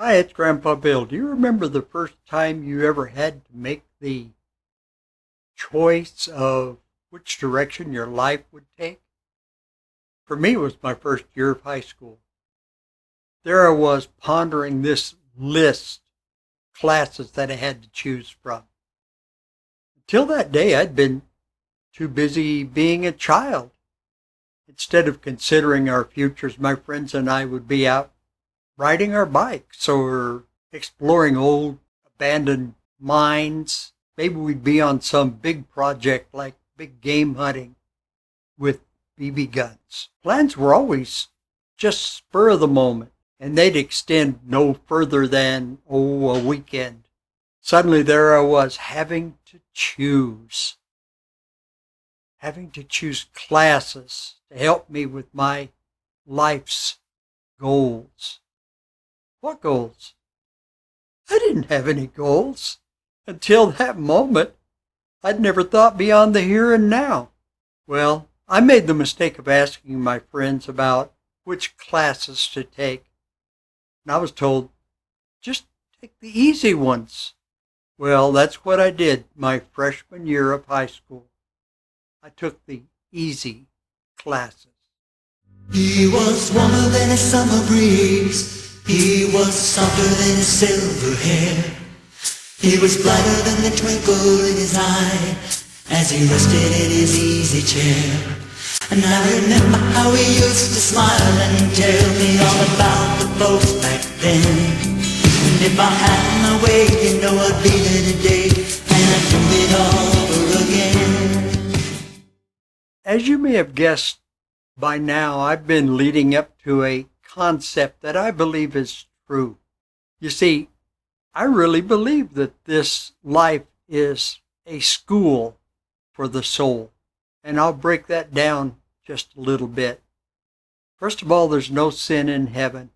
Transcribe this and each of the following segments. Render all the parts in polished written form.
Hi, it's Grandpa Bill. Do you remember the first time you ever had to make the choice of which direction your life would take? For me, it was my first year of high school. There I was pondering this list of classes that I had to choose from. Until that day, I'd been too busy being a child. Instead of considering our futures, my friends and I would be out riding our bikes or exploring old abandoned mines. Maybe we'd be on some big project like big game hunting with BB guns. Plans were always just spur of the moment, and they'd extend no further than, a weekend. Suddenly there I was having to choose classes to help me with my life's goals. What goals? I didn't have any goals. Until that moment, I'd never thought beyond the here and now. Well, I made the mistake of asking my friends about which classes to take. And I was told, just take the easy ones. Well, that's what I did my freshman year of high school. I took the easy classes. He was warmer than a summer breeze. He was softer than his silver hair. He was brighter than the twinkle in his eye as he rested in his easy chair. And I remember how he used to smile and tell me all about the folks back then. And if I had my way, I'd be there today, and I'd do it all over again. As you may have guessed by now, I've been leading up to a concept that I believe is true. You see, I really believe that this life is a school for the soul. And I'll break that down just a little bit. First of all, there's no sin in heaven.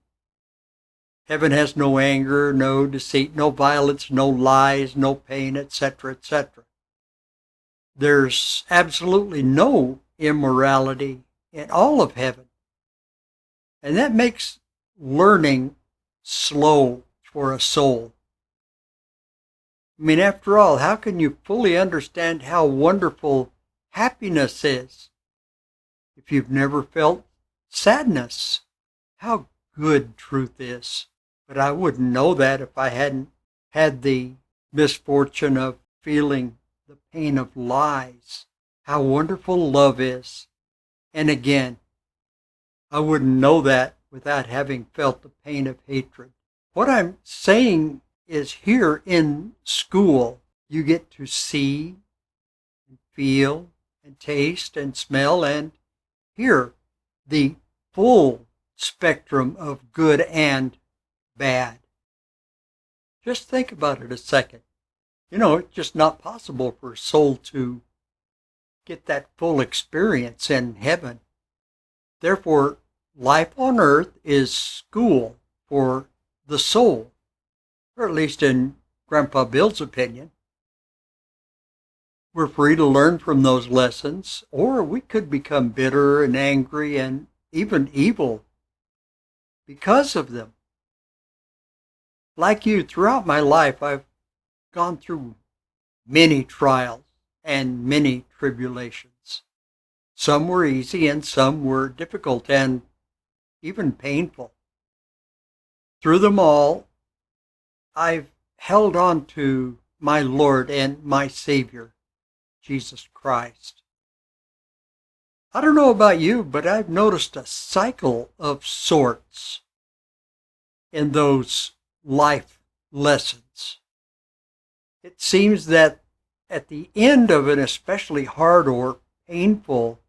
Heaven has no anger, no deceit, no violence, no lies, no pain, etc., etc. There's absolutely no immorality in all of heaven. And that makes learning slow for a soul. I mean, after all, how can you fully understand how wonderful happiness is if you've never felt sadness? How good truth is. But I wouldn't know that if I hadn't had the misfortune of feeling the pain of lies. How wonderful love is. And again, I wouldn't know that without having felt the pain of hatred. What I'm saying is, here in school, you get to see and feel and taste and smell and hear the full spectrum of good and bad. Just think about it a second. It's just not possible for a soul to get that full experience in heaven. Therefore, life on earth is school for the soul, or at least in Grandpa Bill's opinion. We're free to learn from those lessons, or we could become bitter and angry and even evil because of them. Like you, throughout my life, I've gone through many trials and many tribulations. Some were easy and some were difficult and even painful. Through them all, I've held on to my Lord and my Savior, Jesus Christ. I don't know about you, but I've noticed a cycle of sorts in those life lessons. It seems that at the end of an especially hard or painful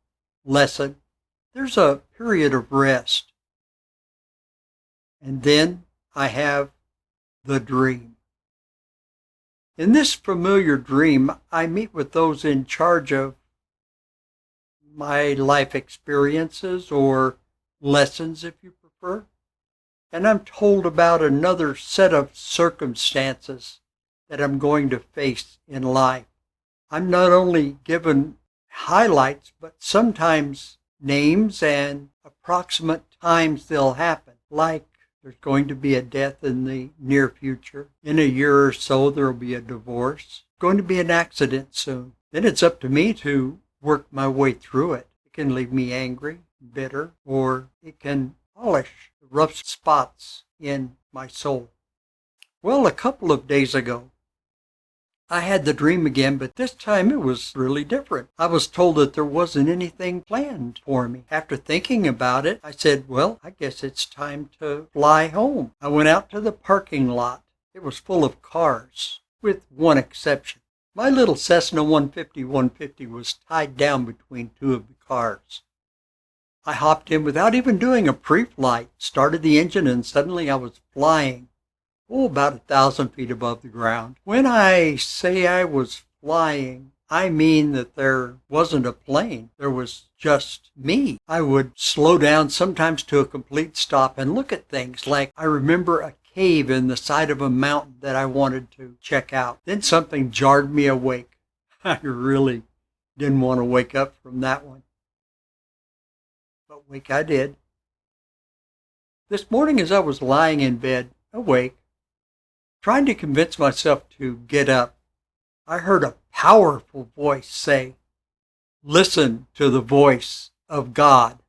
lesson, there's a period of rest. And then I have the dream. In this familiar dream, I meet with those in charge of my life experiences or lessons, if you prefer. And I'm told about another set of circumstances that I'm going to face in life. I'm not only given highlights, but sometimes names and approximate times they'll happen. Like There's going to be a death in the near future. In a year or so, there will be a divorce. Going to be an accident soon. Then it's up to me to work my way through it. It can leave me angry, bitter, or it can polish the rough spots in my soul. Well, a couple of days ago, I had the dream again, but this time it was really different. I was told that there wasn't anything planned for me. After thinking about it, I said, well, I guess it's time to fly home. I went out to the parking lot. It was full of cars, with one exception. My little Cessna 150 was tied down between two of the cars. I hopped in without even doing a pre-flight, started the engine, and suddenly I was flying. About 1,000 feet above the ground. When I say I was flying, I mean that there wasn't a plane. There was just me. I would slow down sometimes to a complete stop and look at things like I remember a cave in the side of a mountain that I wanted to check out. Then something jarred me awake. I really didn't want to wake up from that one. But wake I did. This morning as I was lying in bed, awake, trying to convince myself to get up, I heard a powerful voice say, "Listen to the voice of God."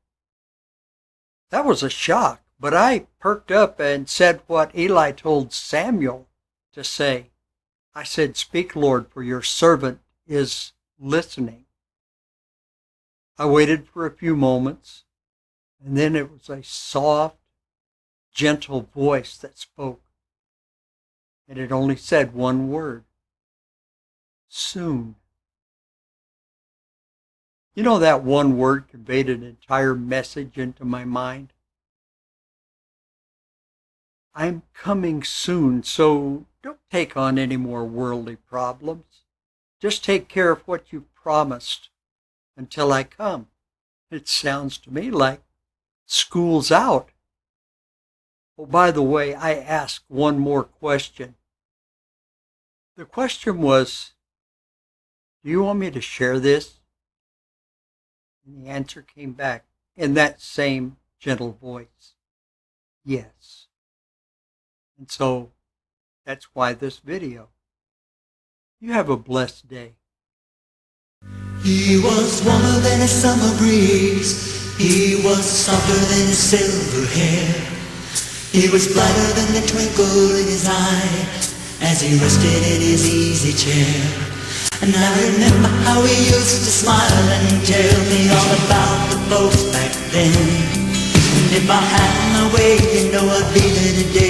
That was a shock, but I perked up and said what Eli told Samuel to say. I said, "Speak, Lord, for your servant is listening." I waited for a few moments, and then it was a soft, gentle voice that spoke. And it only said one word. Soon. You know, that one word conveyed an entire message into my mind. I'm coming soon, so don't take on any more worldly problems. Just take care of what you've promised until I come. It sounds to me like school's out. Oh, by the way, I asked one more question. The question was, do you want me to share this? And the answer came back in that same gentle voice. Yes. And so that's why this video. You have a blessed day. He was warmer than a summer breeze. He was softer than his silver hair. He was brighter than the twinkle in his eye as he rested in his easy chair. And I remember how he used to smile and tell me all about the folks back then. And if I had my way, you know I'd be there today.